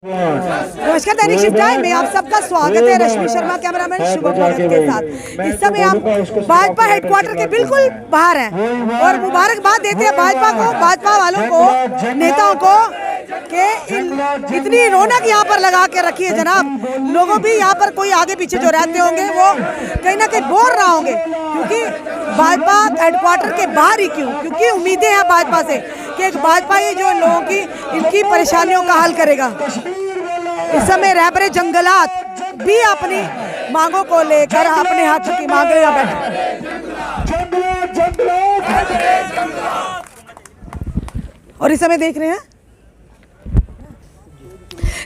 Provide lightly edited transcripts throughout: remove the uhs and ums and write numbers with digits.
नमस्कार दैनिक shift time में आप सबका स्वागत है। रश्मि शर्मा कैमरामैन शुभम भगत के साथ। इस समय हम भाजपा हेडक्वार्टर के बिल्कुल बाहर हैं और मुबारकबाद देते हैं भाजपा को, भाजपा वालों को, नेताओं को कि इतनी रौनक यहाँ पर लगा के रखी है जनाब। लोगों भी यहाँ पर कोई आगे पीछे जो रहते होंगे वो कहीं ना कहीं बोल रहा होंगे, क्योंकि भाजपा हेडक्वार्टर के बाहर ही क्यों, क्योंकि उम्मीदें हैं भाजपा से कि भाजपा ही जो लोगों की इनकी परेशानियों का हल करेगा। इस समय रहबरे जंगलात भी अपनी मांगों को लेकर अपने हाथ की मांगे और इस समय देख रहे हैं।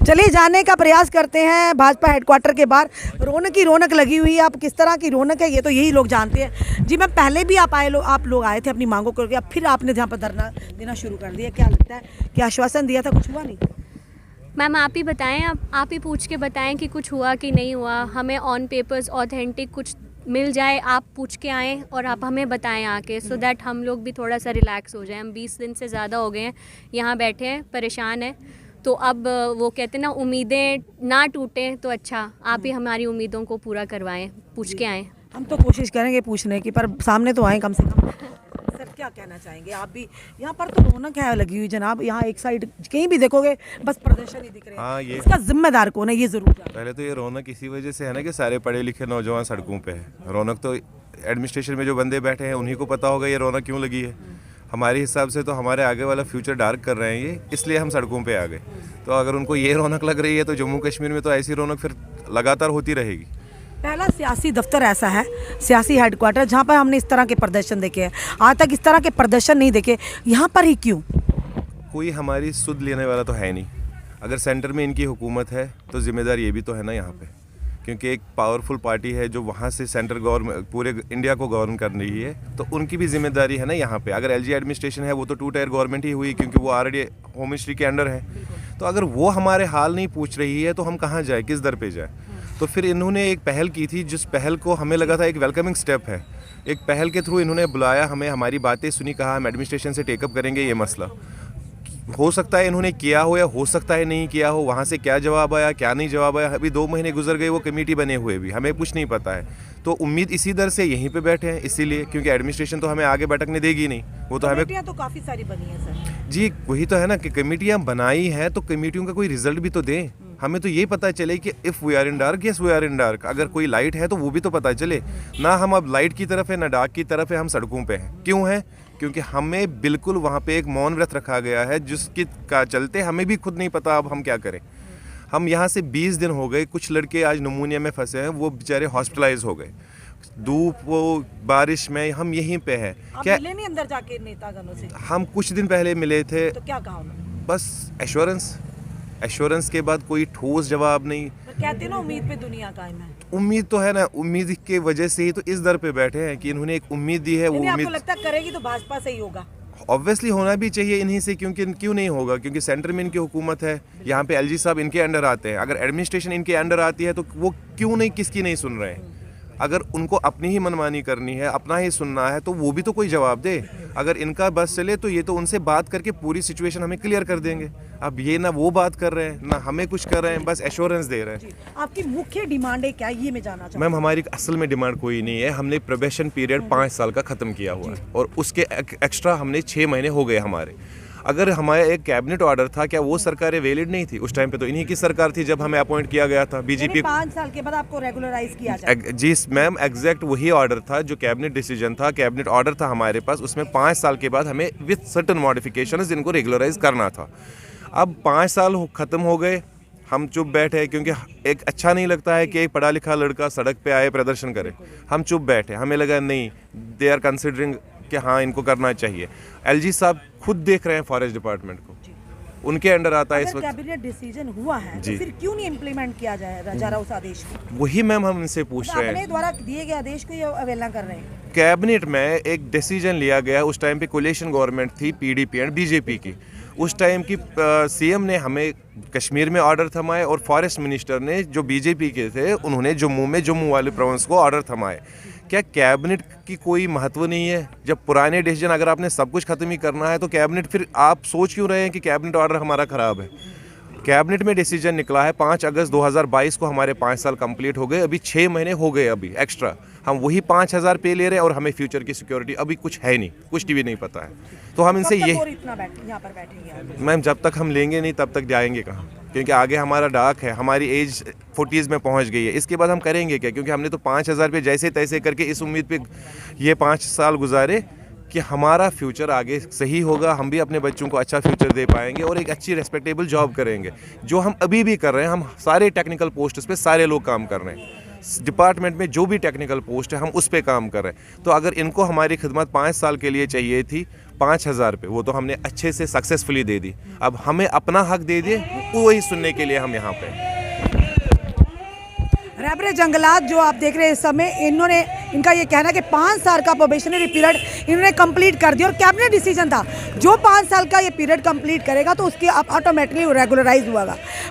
चलिए जानने का प्रयास करते हैं भाजपा हेडक्वार्टर के बाहर रौनक ही रौनक लगी हुई है। अब किस तरह की रौनक है ये तो यही लोग जानते हैं। जी मैम, पहले भी आप लोग आए थे अपनी मांगों को, अब फिर आपने जहाँ पर धरना देना शुरू कर दिया, क्या लगता है कि आश्वासन दिया था, कुछ हुआ नहीं? मैम आप ही बताएं, आप ही पूछ के बताएं कि कुछ हुआ कि नहीं हुआ। हमें ऑन पेपर्स ऑथेंटिक कुछ मिल जाए, आप पूछ के आएँ और आप हमें बताएं आके, सो दैट हम लोग भी थोड़ा सा रिलैक्स हो जाएं। हम 20 दिन से ज़्यादा हो गए हैं यहाँ बैठे हैं, परेशान हैं। तो अब वो कहते हैं ना, उम्मीदें ना टूटें तो अच्छा, आप ही हमारी उम्मीदों को पूरा करवाएं, पूछ के आएँ। हम तो कोशिश करेंगे पूछने की, पर सामने तो आए कम से कम। सर क्या कहना चाहेंगे आप भी? यहाँ पर तो रौनक है लगी हुई जनाब, यहाँ एक साइड कहीं भी देखोगे बस प्रदर्शन ही दिख रहे हैं। हाँ, ये इसका जिम्मेदार कौन है ये जरूर जानना। पहले तो ये रौनक इसी वजह से है ना कि सारे पढ़े लिखे नौजवान सड़कों पे है। रौनक तो एडमिनिस्ट्रेशन में जो बंदे बैठे हैं उन्हीं को पता होगा ये रौनक क्यों लगी है। हमारे हिसाब से तो हमारे आगे वाला फ्यूचर डार्क कर रहे हैं ये, इसलिए हम सड़कों पे आ गए। तो अगर उनको ये रौनक लग रही है तो जम्मू कश्मीर में तो ऐसी रौनक फिर लगातार होती रहेगी। पहला सियासी दफ्तर ऐसा है, सियासी हेडक्वार्टर, जहाँ पर हमने इस तरह के प्रदर्शन देखे हैं। आज तक इस तरह के प्रदर्शन नहीं देखे, यहाँ पर ही क्यों? कोई हमारी सुध लेने वाला तो है नहीं। अगर सेंटर में इनकी हुकूमत है तो जिम्मेदार ये भी तो है ना यहाँ पे, क्योंकि एक पावरफुल पार्टी है जो वहाँ से सेंट्रल गवर्नमेंट पूरे इंडिया को गवर्न कर रही है, तो उनकी भी जिम्मेदारी है ना यहाँ पे। अगर एलजी एडमिनिस्ट्रेशन है वो तो 2 टायर गवर्नमेंट ही हुई, क्योंकि वो ऑलरेडी होम मिनिस्ट्री के अंडर है। तो अगर वो हमारे हाल नहीं पूछ रही है तो हम कहाँ जाए, किस दर पे जाए? तो फिर इन्होंने एक पहल की थी, जिस पहल को हमें लगा था एक वेलकमिंग स्टेप है। एक पहल के थ्रू इन्होंने बुलाया हमें, हमारी बातें सुनी, कहा हम एडमिनिस्ट्रेशन से टेकअप करेंगे ये मसला। हो सकता है इन्होंने किया हो या हो सकता है नहीं किया हो, वहाँ से क्या जवाब आया क्या नहीं जवाब आया, अभी 2 महीने गुजर गए वो कमेटी बने हुए भी, हमें कुछ नहीं पता है। तो उम्मीद इसी दर से यहीं पे बैठे हैं, इसीलिए क्योंकि एडमिनिस्ट्रेशन तो हमें आगे भटकने देगी नहीं। वो तो हमें तो काफ़ी सारी बनी है सर जी, वही तो है ना कि कमेटियाँ बनाई हैं तो कमेटियों का कोई रिजल्ट भी तो दें। हमें तो ये पता चले कि if we are in dark, yes we are in dark. अगर कोई लाइट है तो वो भी तो पता चले ना। हम अब लाइट की तरफ है ना डार्क की तरफ है, हम सड़कों पे हैं। क्यों है? क्योंकि हमें बिल्कुल वहाँ पे एक मौन व्रत रखा गया है, जिसके का चलते हमें भी खुद नहीं पता अब हम क्या करें। हम यहाँ से 20 दिन हो गए, कुछ लड़के आज नमूनिया में फंसे हैं, वो बेचारे हॉस्पिटलाइज हो गए। धूप वो बारिश में हम यहीं पे हैं। क्या मिले नहीं अंदर जाके नेतागणों से? हम कुछ दिन पहले मिले थे, तो क्या कहा उन्होंने? बस एश्योरेंस के बाद कोई ठोस जवाब नहीं। कहते ना उम्मीद पे दुनिया कायम है। उम्मीद तो है ना, उम्मीद के वजह से ही तो इस दर पे बैठे हैं कि इन्होंने एक उम्मीद दी है। वो उम्मीद आपको लगता करेगी तो भाजपा से ही होगा? ऑब्वियसली होना भी चाहिए इन्हीं से, क्योंकि क्यों नहीं होगा, क्योंकि सेंटर में इनकी हुकूमत है। यहाँ पे एलजी साहब इनके अंडर आते हैं। अगर एडमिनिस्ट्रेशन इनके अंडर आती है तो वो क्यों नहीं, किसकी नहीं सुन रहे हैं? अगर उनको अपनी ही मनमानी करनी है, अपना ही सुनना है, तो वो भी तो कोई जवाब दे। अगर इनका बस चले तो ये तो उनसे बात करके पूरी सिचुएशन हमें क्लियर कर देंगे। अब ये ना वो बात कर रहे हैं ना हमें कुछ कर रहे हैं, बस एश्योरेंस दे रहे हैं। आपकी मुख्य डिमांड है क्या, ये मैं जानना चाहूँ? मैम हमारी असल में डिमांड कोई नहीं है। हमने प्रोबेशन पीरियड 5 साल का ख़त्म किया हुआ है और उसके एक्स्ट्रा हमने 6 महीने हो गए हमारे। अगर हमारा एक कैबिनेट ऑर्डर था, क्या वो सरकारें वैलिड नहीं थी? उस टाइम पे तो इन्हीं की सरकार थी जब हमें अपॉइंट किया गया था बीजेपी। 5 साल के बाद आपको रेगुलराइज किया जाए? जी मैम, एग्जैक्ट वही ऑर्डर था जो कैबिनेट डिसीजन था, कैबिनेट ऑर्डर था हमारे पास। उसमें 5 साल के बाद हमें विथ सर्टन मॉडिफिकेशंस इनको रेगुलराइज करना था। अब 5 साल ख़त्म हो गए, हम चुप बैठे, क्योंकि एक अच्छा नहीं लगता है कि एक पढ़ा लिखा लड़का सड़क पे आए प्रदर्शन करे। हम चुप बैठे, हमें लगा नहीं, दे आर कंसिडरिंग कि हाँ इनको करना चाहिए। एलजी साहब खुद देख रहे हैं फॉरेस्ट डिपार्टमेंट को, उनके अंडर आता है इस वक्त। कैबिनेट डिसीजन हुआ है तो फिर क्यों नहीं इम्प्लीमेंट किया जा रहा उस आदेश को? वही मैम हम इनसे पूछ रहे हैं। अपने द्वारा दिए गए आदेश को ये अवहेलना कर रहे हैं। कैबिनेट में एक डिसीजन लिया गया, उस टाइम पे कोलिशन गवर्नमेंट थी पीडीपी एंड बीजेपी की। उस टाइम की सीएम ने हमें कश्मीर में ऑर्डर थमाए और फॉरेस्ट मिनिस्टर ने जो बीजेपी के थे उन्होंने जम्मू वाले प्रोविंस को ऑर्डर थमाए। क्या कैबिनेट की कोई महत्व नहीं है? जब पुराने डिसीजन अगर आपने सब कुछ ख़त्म ही करना है तो कैबिनेट, फिर आप सोच क्यों रहे हैं कि कैबिनेट ऑर्डर हमारा ख़राब है? कैबिनेट में डिसीजन निकला है 5 अगस्त 2022 को हमारे 5 साल कंप्लीट हो गए, अभी 6 महीने हो गए अभी एक्स्ट्रा, हम वही 5,000 पे ले रहे हैं और हमें फ्यूचर की सिक्योरिटी अभी कुछ है नहीं, कुछ भी नहीं पता है। तो हम इनसे ये यहाँ पर बैठेंगे मैम जब तक हम लेंगे नहीं तब तक जाएंगे कहाँ, क्योंकि आगे हमारा डाक है, हमारी एज 40s में पहुंच गई है, इसके बाद हम करेंगे क्या, क्योंकि हमने तो 5,000 पे जैसे तैसे करके इस उम्मीद पे ये 5 साल गुजारे कि हमारा फ्यूचर आगे सही होगा, हम भी अपने बच्चों को अच्छा फ्यूचर दे पाएंगे और एक अच्छी रेस्पेक्टेबल जॉब करेंगे, जो हम अभी भी कर रहे हैं। हम सारे टेक्निकल पोस्ट्स पे सारे लोग काम कर रहे हैं, डिपार्टमेंट में जो भी टेक्निकल पोस्ट है हम उस पे काम कर रहे हैं। तो अगर इनको हमारी खिदमत 5 साल के लिए चाहिए थी 5,000 पे, वो तो हमने अच्छे से सक्सेसफुली दे दी, अब हमें अपना हक दे दिए, वही सुनने के लिए हम यहाँ पे हैं। रैबरे जंगलात जो आप देख रहे हैं इस समय, इनका ये कहना है कि 5 साल का प्रोबेशनरी पीरियड इन्होंने कंप्लीट कर दिया और कैबिनेट डिसीजन था जो 5 साल का ये पीरियड कंप्लीट करेगा तो उसकी ऑटोमेटिकली रेगुलराइज हुआ,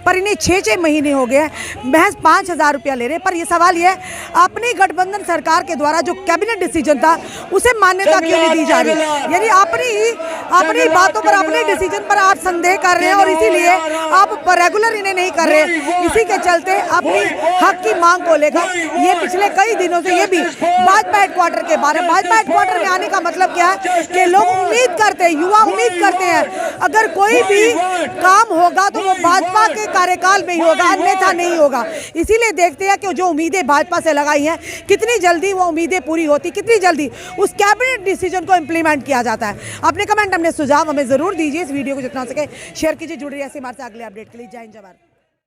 पर इन्हें 6 महीने हो गए महज 5,000 रुपया ले रहे हैं। पर ये सवाल ये है, अपनी गठबंधन सरकार के द्वारा जो कैबिनेट डिसीजन था उसे मान्यता क्यों नहीं दी जा रही, यानी अपनी बातों पर, अपने डिसीजन पर आप संदेह कर रहे हैं और इसीलिए आप रेगुलर इन्हें नहीं कर रहे हैं। इसी के चलते अपनी हक की मांग को लेकर ये पिछले कई दिनों से ये भी भाजपा हेडक्वार्टर के बारे में, भाजपा हेडक्वार्टर में आने का मतलब क्या है कि लोग उम्मीद करते हैं, युवा उम्मीद करते हैं अगर कोई भी काम होगा तो वो भाजपा के कार्यकाल में ही होगा, अन्यथा नहीं होगा। इसीलिए देखते हैं कि जो उम्मीदें भाजपा से लगाई हैं कितनी जल्दी वो उम्मीदें पूरी होती, कितनी जल्दी उस कैबिनेट डिसीजन को इम्प्लीमेंट किया जाता है। अपने कमेंट, अपने सुझाव हमें जरूर दीजिए। इस वीडियो को जितना हो सके शेयर कीजिए। जुड़ रही है ऐसे हमारे से अगले अपडेट के लिए। जय हिंद, जय भारत।